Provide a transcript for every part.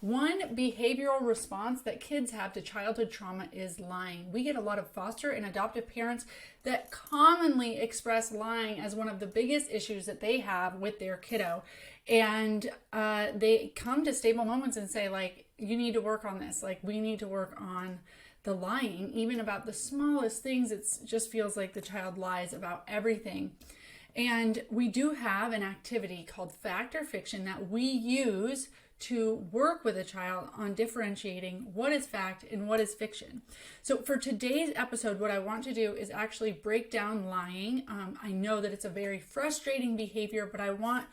One behavioral response that kids have to childhood trauma is lying. We get a lot of foster and adoptive parents that commonly express lying as one of the biggest issues that they have with their kiddo. And they come to Stable Moments and say, like, you need to work on this. Like, we need to work on the lying, even about the smallest things. It just feels like the child lies about everything. And we do have an activity called fact or fiction that we use to work with a child on differentiating what is fact and what is fiction. So for today's episode, what I want to do is actually break down lying. I know that it's a very frustrating behavior, but I want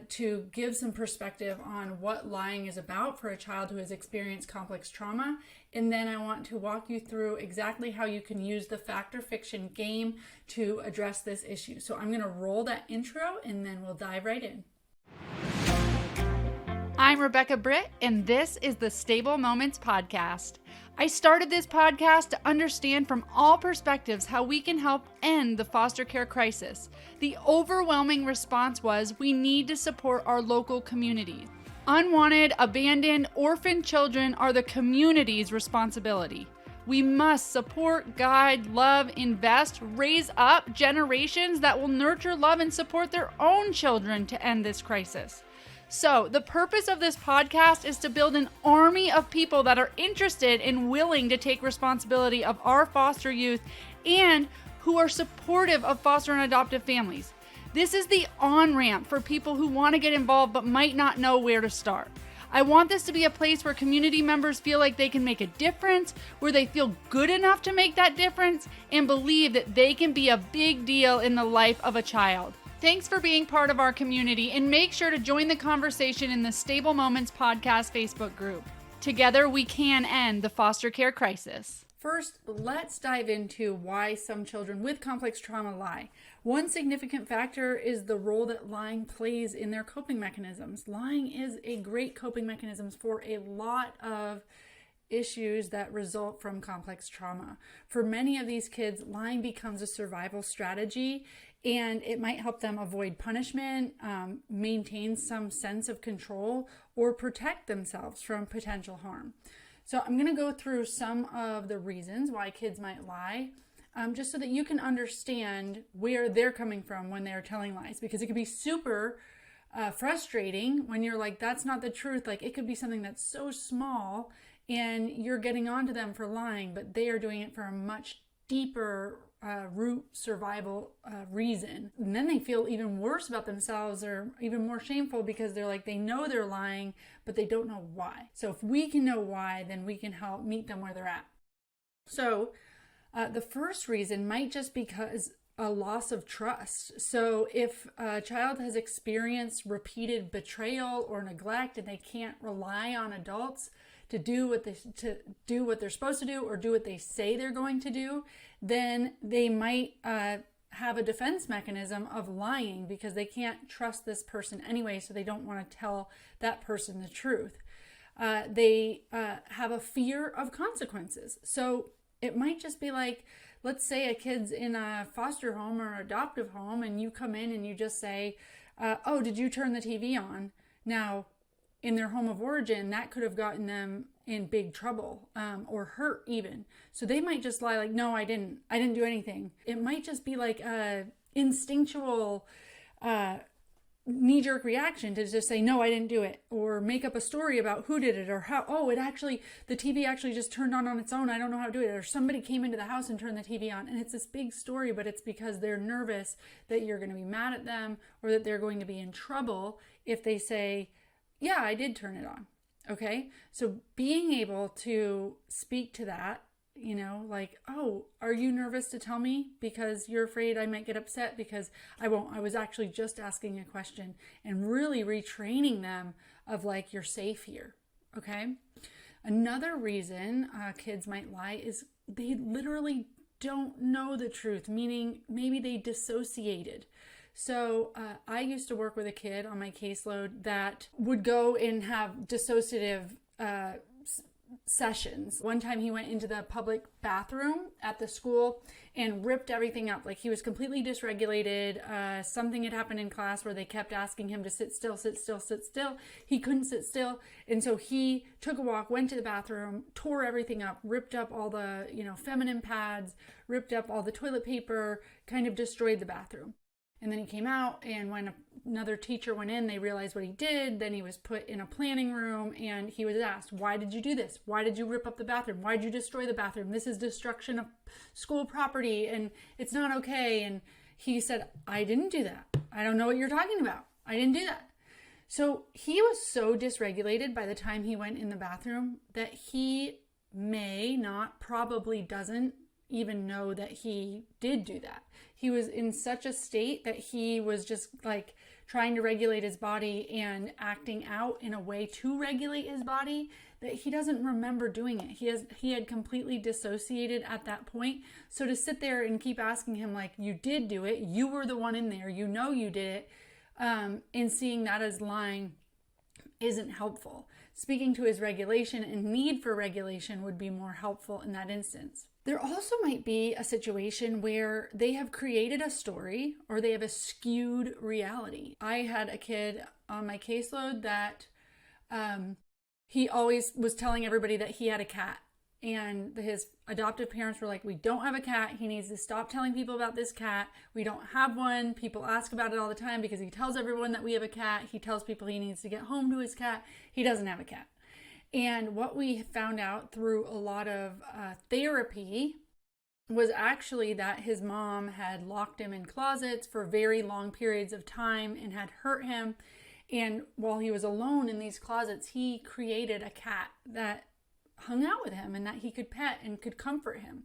to give some perspective on what lying is about for a child who has experienced complex trauma. And then I want to walk you through exactly how you can use the fact or fiction game to address this issue. So I'm going to roll that intro and then we'll dive right in. I'm Rebecca Britt, and this is the Stable Moments podcast. I started this podcast to understand from all perspectives how we can help end the foster care crisis. The overwhelming response was we need to support our local communities. Unwanted, abandoned, orphaned children are the community's responsibility. We must support, guide, love, invest, raise up generations that will nurture, love, and support their own children to end this crisis. So the purpose of this podcast is to build an army of people that are interested and willing to take responsibility of our foster youth and who are supportive of foster and adoptive families. This is the on-ramp for people who want to get involved but might not know where to start. I want this to be a place where community members feel like they can make a difference, where they feel good enough to make that difference, and believe that they can be a big deal in the life of a child. Thanks for being part of our community, and make sure to join the conversation in the Stable Moments podcast Facebook group. Together, we can end the foster care crisis. First, let's dive into why some children with complex trauma lie. One significant factor is the role that lying plays in their coping mechanisms. Lying is a great coping mechanism for a lot of issues that result from complex trauma. For many of these kids, lying becomes a survival strategy, and it might help them avoid punishment, maintain some sense of control, or protect themselves from potential harm. So I'm going to go through some of the reasons why kids might lie, just so that you can understand where they're coming from when they're telling lies, because it can be super frustrating when you're like, that's not the truth. Like, it could be something that's so small and you're getting onto them for lying, but they are doing it for a much deeper root survival reason. And then they feel even worse about themselves or even more shameful because they're like, they know they're lying, but they don't know why. So if we can know why, then we can help meet them where they're at. So the first reason might just because a loss of trust. So if a child has experienced repeated betrayal or neglect and they can't rely on adults to do what they're supposed to do or do what they say they're going to do, then they might have a defense mechanism of lying because they can't trust this person anyway, so they don't want to tell that person the truth. They have a fear of consequences. So it might just be like, let's say a kid's in a foster home or adoptive home and you come in and you just say, oh, did you turn the TV on? Now, in their home of origin, that could have gotten them in big trouble or hurt even. So they might just lie like, no, I didn't do anything. It might just be like a instinctual knee-jerk reaction to just say, no, I didn't do it, or make up a story about who did it or how, the TV actually just turned on its own. I don't know how to do it. Or somebody came into the house and turned the TV on. And it's this big story, but it's because they're nervous that you're going to be mad at them or that they're going to be in trouble if they say, yeah, I did turn it on. Okay. So being able to speak to that, like, oh, are you nervous to tell me because you're afraid I might get upset? Because I won't. I was actually just asking a question, and really retraining them of like, you're safe here. Okay. Another reason kids might lie is they literally don't know the truth, meaning maybe they dissociated. So I used to work with a kid on my caseload that would go and have dissociative sessions. One time he went into the public bathroom at the school and ripped everything up. Like, he was completely dysregulated. Something had happened in class where they kept asking him to sit still, sit still, sit still. He couldn't sit still. And so he took a walk, went to the bathroom, tore everything up, ripped up all the, feminine pads, ripped up all the toilet paper, kind of destroyed the bathroom. And then he came out, and when another teacher went in, they realized what he did. Then he was put in a planning room, and he was asked, why did you do this? Why did you rip up the bathroom? Why did you destroy the bathroom? This is destruction of school property, and it's not okay. And he said, I didn't do that. I don't know what you're talking about. I didn't do that. So he was so dysregulated by the time he went in the bathroom that he probably doesn't even know that he did do that. He was in such a state that he was just like trying to regulate his body and acting out in a way to regulate his body that he doesn't remember doing it. He had completely dissociated at that point. So to sit there and keep asking him, like, you did do it, you were the one in there, you did it, and seeing that as lying isn't helpful. Speaking to his regulation and need for regulation would be more helpful in that instance. There also might be a situation where they have created a story or they have a skewed reality. I had a kid on my caseload that he always was telling everybody that he had a cat. And his adoptive parents were like, we don't have a cat. He needs to stop telling people about this cat. We don't have one. People ask about it all the time because he tells everyone that we have a cat. He tells people he needs to get home to his cat. He doesn't have a cat. And what we found out through a lot of therapy was actually that his mom had locked him in closets for very long periods of time and had hurt him. And while he was alone in these closets, he created a cat that hung out with him and that he could pet and could comfort him.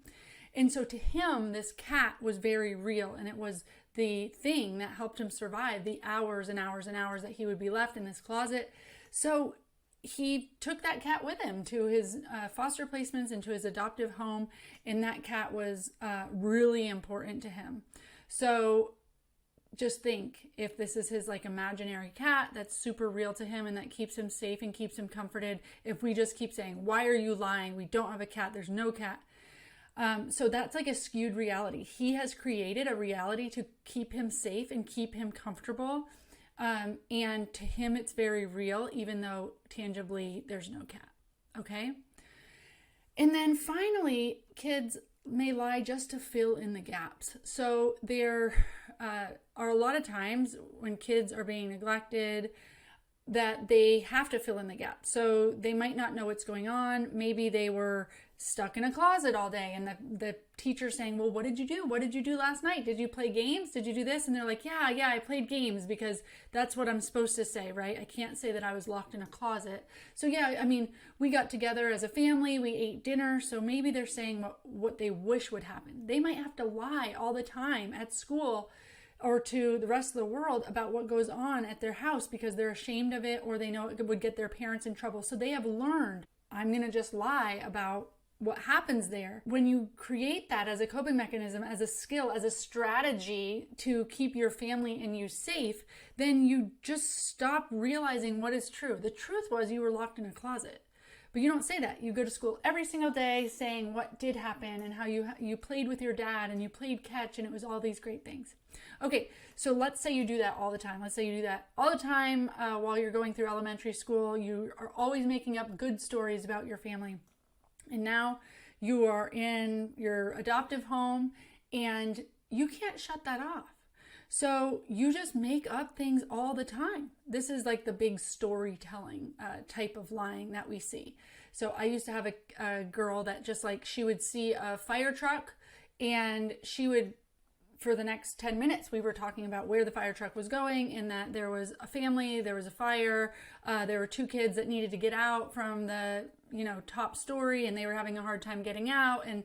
And so to him, this cat was very real, and it was the thing that helped him survive the hours and hours and hours that he would be left in this closet. So he took that cat with him to his foster placements and to his adoptive home, and that cat was really important to him. So just think, if this is his like imaginary cat that's super real to him and that keeps him safe and keeps him comforted, if we just keep saying, why are you lying? We don't have a cat. There's no cat. So that's like a skewed reality. He has created a reality to keep him safe and keep him comfortable. And to him, it's very real, even though tangibly there's no cat. Okay. And then finally, kids may lie just to fill in the gaps. So there are a lot of times when kids are being neglected that they have to fill in the gaps. So they might not know what's going on. Maybe they were stuck in a closet all day and the teacher's saying, well, what did you do? What did you do last night? Did you play games? Did you do this? And they're like, yeah, I played games, because that's what I'm supposed to say, right? I can't say that I was locked in a closet. So yeah, I mean, we got together as a family, we ate dinner. So maybe they're saying what they wish would happen. They might have to lie all the time at school or to the rest of the world about what goes on at their house because they're ashamed of it, or they know it would get their parents in trouble. So they have learned, I'm going to just lie about what happens there. When you create that as a coping mechanism, as a skill, as a strategy to keep your family and you safe, then you just stop realizing what is true. The truth was you were locked in a closet. But you don't say that. You go to school every single day saying what did happen and how you played with your dad and you played catch and it was all these great things. Okay, so let's say you do that all the time. Let's say you do that all the time while you're going through elementary school. You are always making up good stories about your family. And now you are in your adoptive home and you can't shut that off. So you just make up things all the time. This is like the big storytelling type of lying that we see. So I used to have a girl that just like, she would see a fire truck and she would, for the next 10 minutes, we were talking about where the fire truck was going and that there was a family, there was a fire, there were two kids that needed to get out from the, top story and they were having a hard time getting out. And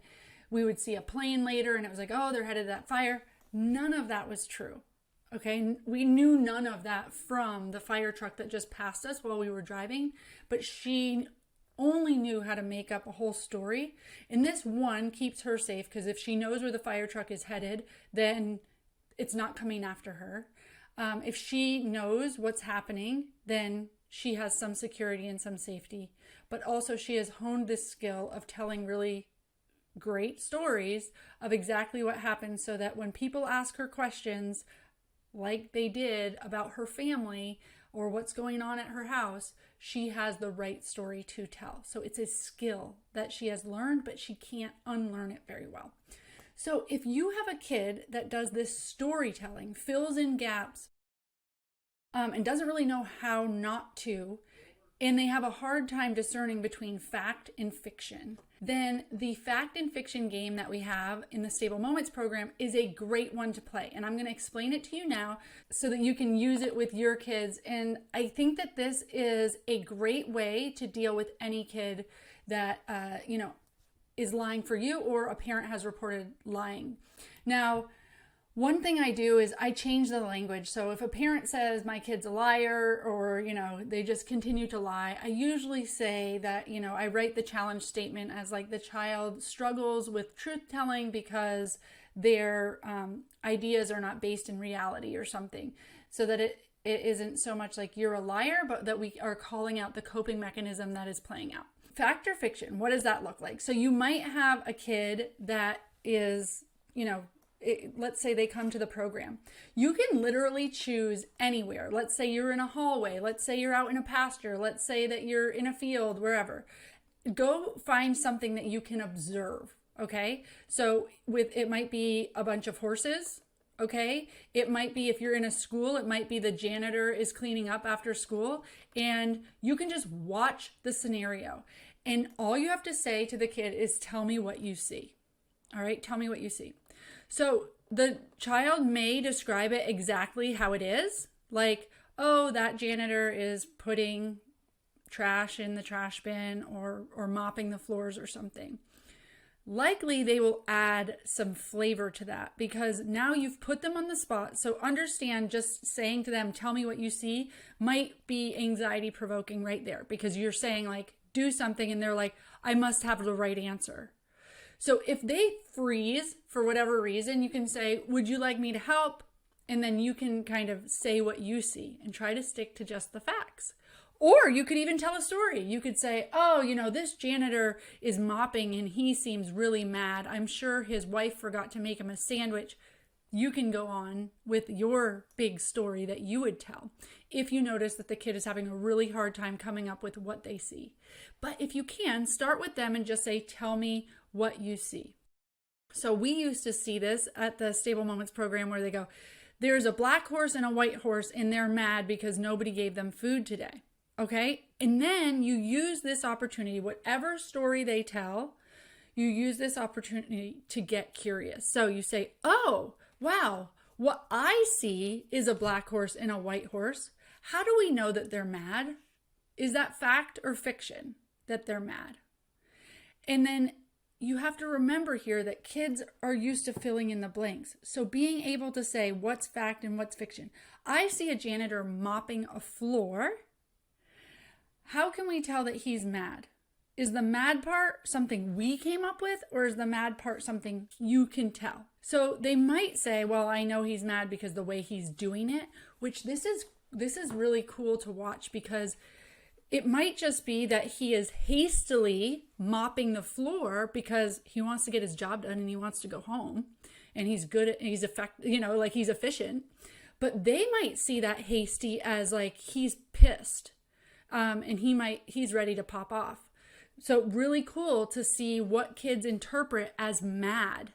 we would see a plane later and it was like, oh, they're headed to that fire. None of that was true. Okay. We knew none of that from the fire truck that just passed us while we were driving, but she only knew how to make up a whole story. And this one keeps her safe because if she knows where the fire truck is headed, then it's not coming after her. If she knows what's happening, then she has some security and some safety, but also she has honed this skill of telling really great stories of exactly what happened, so that when people ask her questions like they did about her family or what's going on at her house, she has the right story to tell. So it's a skill that she has learned, but she can't unlearn it very well. So if you have a kid that does this storytelling, fills in gaps, and doesn't really know how not to, and they have a hard time discerning between fact and fiction, then the fact and fiction game that we have in the Stable Moments program is a great one to play. And I'm going to explain it to you now so that you can use it with your kids. And I think that this is a great way to deal with any kid that, is lying for you, or a parent has reported lying. Now, one thing I do is I change the language. So if a parent says my kid's a liar, or, they just continue to lie, I usually say that, I write the challenge statement as like the child struggles with truth telling because their ideas are not based in reality or something, so that it isn't so much like you're a liar, but that we are calling out the coping mechanism that is playing out. Fact or fiction, what does that look like? So you might have a kid that is, let's say they come to the program. You can literally choose anywhere. Let's say you're in a hallway. Let's say you're out in a pasture. Let's say that you're in a field, wherever. Go find something that you can observe, okay? So it might be a bunch of horses, okay? It might be, if you're in a school, it might be the janitor is cleaning up after school, and you can just watch the scenario. And all you have to say to the kid is, tell me what you see. All right, tell me what you see. So the child may describe it exactly how it is, like, oh, that janitor is putting trash in the trash bin, or mopping the floors or something. Likely they will add some flavor to that, because now you've put them on the spot. So understand, just saying to them, tell me what you see, might be anxiety provoking right there, because you're saying like, do something, and they're like, I must have the right answer. So if they freeze for whatever reason, you can say, would you like me to help? And then you can kind of say what you see and try to stick to just the facts. Or you could even tell a story. You could say, oh, this janitor is mopping and he seems really mad. I'm sure his wife forgot to make him a sandwich. You can go on with your big story that you would tell if you notice that the kid is having a really hard time coming up with what they see. But if you can, start with them and just say, tell me what you see. So we used to see this at the Stable Moments program, where they go, there's a black horse and a white horse, and they're mad because nobody gave them food today. Okay? And then you use this opportunity, whatever story they tell, you use this opportunity to get curious. So you say, oh, wow, what I see is a black horse and a white horse. How do we know that they're mad? Is that fact or fiction that they're mad? And then you have to remember here that kids are used to filling in the blanks. So being able to say what's fact and what's fiction. I see a janitor mopping a floor. How can we tell that he's mad? Is the mad part something we came up with, or is the mad part something you can tell? So they might say, well, I know he's mad because the way he's doing it, which this is really cool to watch, because it might just be that he is hastily mopping the floor because he wants to get his job done and he wants to go home, and he's good at, he's he's efficient. But they might see that hasty as like he's pissed, and he's ready to pop off. So really cool to see what kids interpret as mad,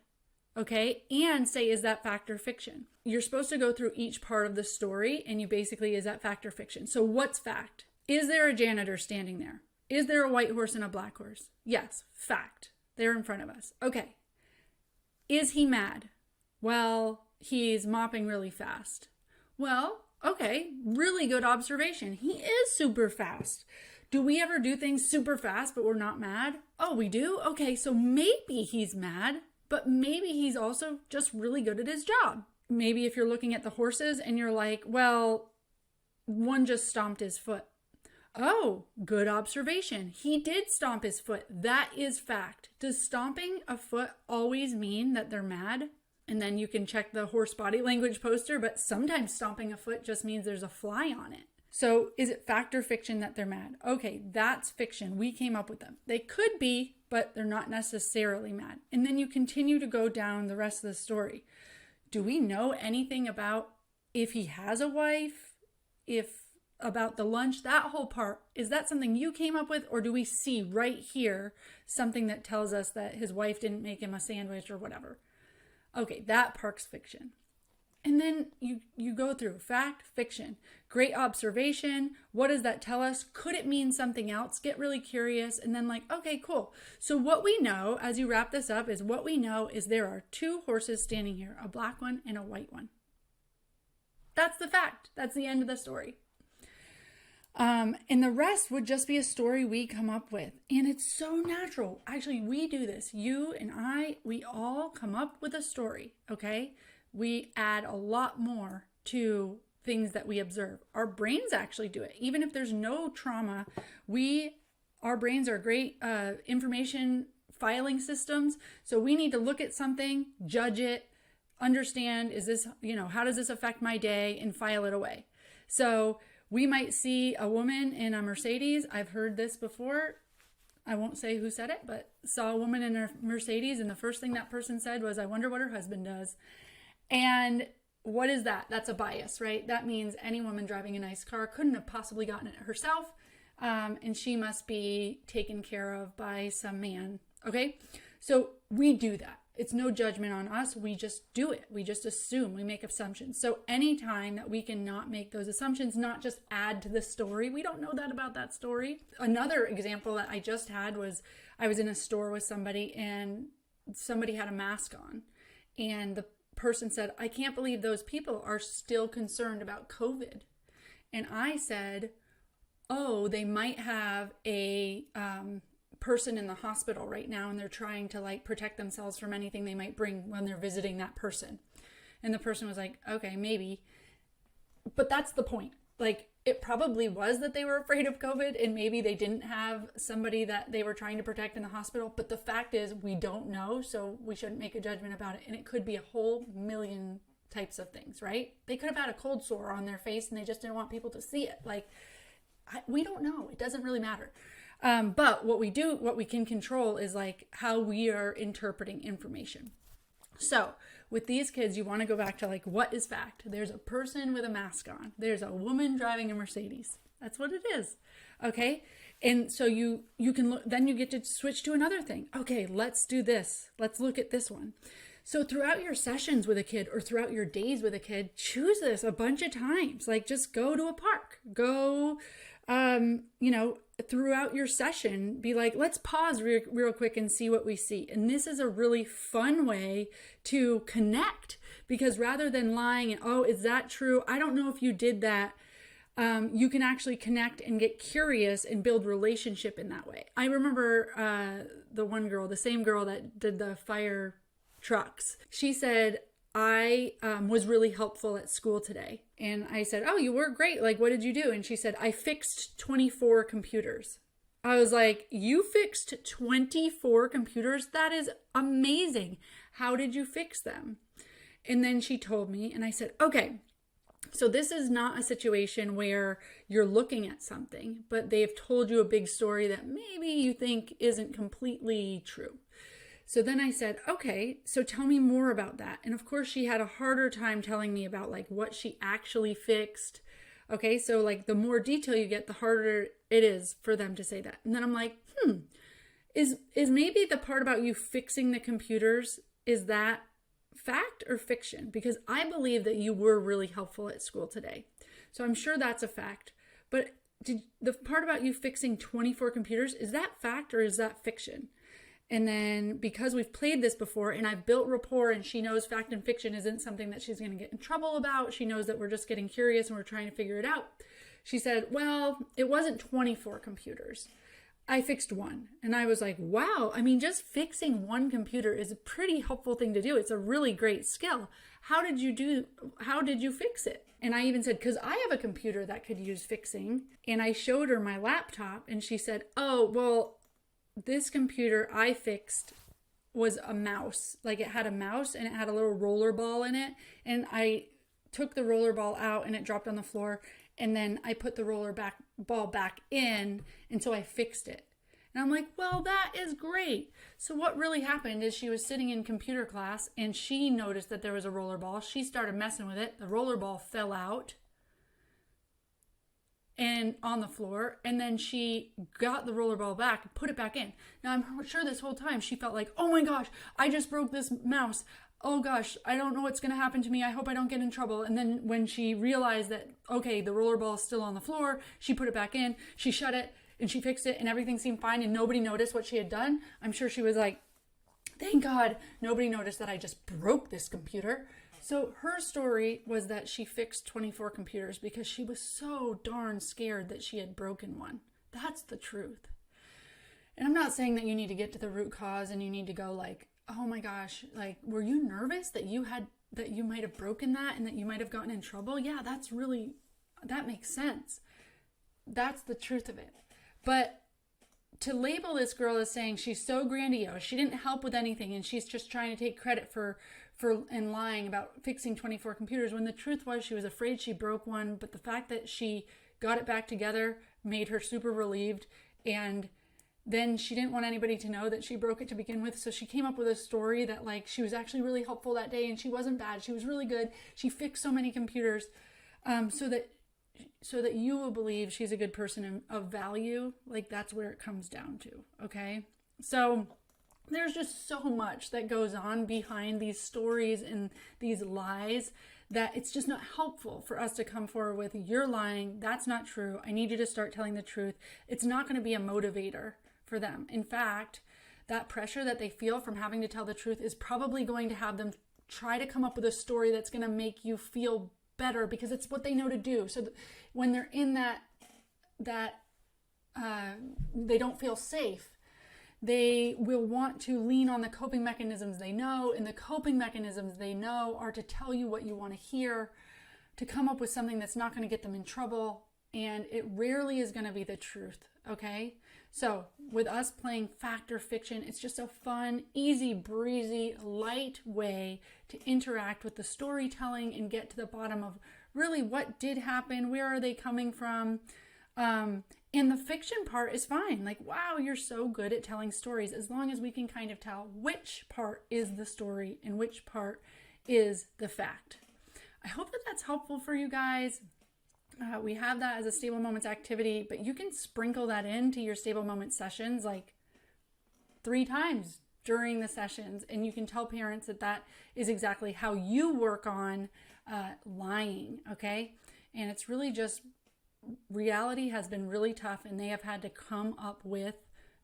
okay? And say, is that fact or fiction? You're supposed to go through each part of the story, and you basically, is that fact or fiction? So what's fact? Is there a janitor standing there? Is there a white horse and a black horse? Yes, fact. They're in front of us. Okay. Is he mad? Well, he's mopping really fast. Well, okay, really good observation. He is super fast. Do we ever do things super fast but we're not mad? Oh, we do? Okay, so maybe he's mad, but maybe he's also just really good at his job. Maybe if you're looking at the horses and you're like, well, one just stomped his foot. Oh, good observation. He did stomp his foot. That is fact. Does stomping a foot always mean that they're mad? And then you can check the horse body language poster, but sometimes stomping a foot just means there's a fly on it. So is it fact or fiction that they're mad? Okay, that's fiction. We came up with them. They could be, but they're not necessarily mad. And then you continue to go down the rest of the story. Do we know anything about if he has a wife, about the lunch, that whole part? Is that something you came up with, or do we see right here something that tells us that his wife didn't make him a sandwich or whatever? Okay, that part's fiction. And then you go through fact, fiction, great observation. What does that tell us? Could it mean something else? Get really curious. And then okay, cool. So what we know, as you wrap this up, is there are two horses standing here, a black one and a white one. That's the fact. That's the end of the story. And the rest would just be a story we come up with. And it's so natural. Actually, we do this. You and I, we all come up with a story, okay? We add a lot more to things that we observe. Our brains actually do it. Even if there's no trauma, our brains are great information filing systems. So we need to look at something, judge it, understand, how does this affect my day, and file it away. So we might see a woman in a Mercedes. I've heard this before. I won't say who said it, but saw a woman in a Mercedes, and the first thing that person said was, I wonder what her husband does. And what is that? That's a bias, right? That means any woman driving a nice car couldn't have possibly gotten it herself, and she must be taken care of by some man, okay? So we do that. It's no judgment on us. We just do it. We just assume. We make assumptions. So anytime that we can not make those assumptions, not just add to the story, we don't know that about that story. Another example that I just had was I was in a store with somebody, and somebody had a mask on, and the person said, I can't believe those people are still concerned about COVID. And I said, oh, they might have a person in the hospital right now, and they're trying to protect themselves from anything they might bring when they're visiting that person. And the person was like, okay, maybe. But that's the point. It probably was that they were afraid of COVID, and maybe they didn't have somebody that they were trying to protect in the hospital. But the fact is, we don't know, so we shouldn't make a judgment about it. And it could be a whole million types of things, right? They could have had a cold sore on their face, and they just didn't want people to see it. We don't know. It doesn't really matter. But what we can control is how we are interpreting information. So with these kids, you want to go back to what is fact? There's a person with a mask on. There's a woman driving a Mercedes. That's what it is. Okay. And so you can look, then you get to switch to another thing. Okay, let's do this. Let's look at this one. So throughout your sessions with a kid, or throughout your days with a kid, choose this a bunch of times. Just go to a park, go, throughout your session, be let's pause real quick and see what we see. And this is a really fun way to connect, because rather than lying and, oh, is that true? I don't know if you did that. You can actually connect and get curious and build relationship in that way. I remember the same girl that did the fire trucks. She said, I was really helpful at school today. And I said, oh, you were great. What did you do? And she said, I fixed 24 computers. I was like, you fixed 24 computers? That is amazing. How did you fix them? And then she told me, and I said, okay, so this is not a situation where you're looking at something, but they've told you a big story that maybe you think isn't completely true. So then I said, okay, so tell me more about that. And of course, she had a harder time telling me about what she actually fixed. Okay, so the more detail you get, the harder it is for them to say that. And then I'm like, is maybe the part about you fixing the computers, is that fact or fiction? Because I believe that you were really helpful at school today. So I'm sure that's a fact. But the part about you fixing 24 computers, is that fact or is that fiction? And then because we've played this before and I've built rapport, and she knows fact and fiction isn't something that she's going to get in trouble about. She knows that we're just getting curious and we're trying to figure it out. She said, well, it wasn't 24 computers. I fixed one. And I was like, wow, just fixing one computer is a pretty helpful thing to do. It's a really great skill. How did you fix it? And I even said, because I have a computer that could use fixing. And I showed her my laptop, and she said, oh, well, this computer I fixed was a mouse. It had a mouse and it had a little roller ball in it. And I took the roller ball out and it dropped on the floor. and then I put the ball back in, and so I fixed it. And I'm like, well, that is great. So what really happened is she was sitting in computer class and she noticed that there was a roller ball. She started messing with it. The roller ball fell out and on the floor, and then she got the roller ball back and put it back in. Now I'm sure this whole time she felt like, oh my gosh, I just broke this mouse. Oh gosh, I don't know what's going to happen to me. I hope I don't get in trouble. And then when she realized that, okay, the roller ball is still on the floor, she put it back in, she shut it, and she fixed it, and everything seemed fine, and nobody noticed what she had done. I'm sure she was like, thank God nobody noticed that I just broke this computer. So her story was that she fixed 24 computers because she was so darn scared that she had broken one. That's the truth. And I'm not saying that you need to get to the root cause and you need to go like, oh my gosh, like, were you nervous that you might have broken that and that you might have gotten in trouble? Yeah, that makes sense. That's the truth of it. But to label this girl as saying she's so grandiose, she didn't help with anything, and she's just trying to take credit for and lying about fixing 24 computers, when the truth was she was afraid she broke one, but the fact that she got it back together made her super relieved, and then she didn't want anybody to know that she broke it to begin with, so she came up with a story that like she was actually really helpful that day and she wasn't bad, she was really good, she fixed so many computers, so that you will believe she's a good person of value. Like, that's where it comes down to, okay? So there's just so much that goes on behind these stories and these lies that it's just not helpful for us to come forward with, you're lying, that's not true, I need you to start telling the truth. It's not going to be a motivator for them. In fact, that pressure that they feel from having to tell the truth is probably going to have them try to come up with a story that's going to make you feel better, because it's what they know to do. So when they're in that they don't feel safe, they will want to lean on the coping mechanisms they know, and the coping mechanisms they know are to tell you what you want to hear, to come up with something that's not going to get them in trouble, and it rarely is going to be the truth, okay? So with us playing fact or fiction, it's just a fun, easy breezy, light way to interact with the storytelling and get to the bottom of really what did happen, where are they coming from. And the fiction part is fine. Like, wow, you're so good at telling stories, as long as we can kind of tell which part is the story and which part is the fact. I hope that that's helpful for you guys. We have that as a Stable Moments activity, but you can sprinkle that into your Stable Moments sessions like 3 times during the sessions, and you can tell parents that that is exactly how you work on lying, okay? And it's really just, reality has been really tough, and they have had to come up with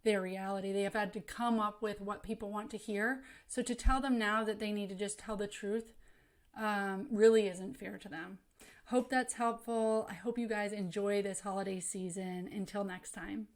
their reality. They have had to come up with what people want to hear. So to tell them now that they need to just tell the truth really isn't fair to them. Hope that's helpful. I hope you guys enjoy this holiday season. Until next time.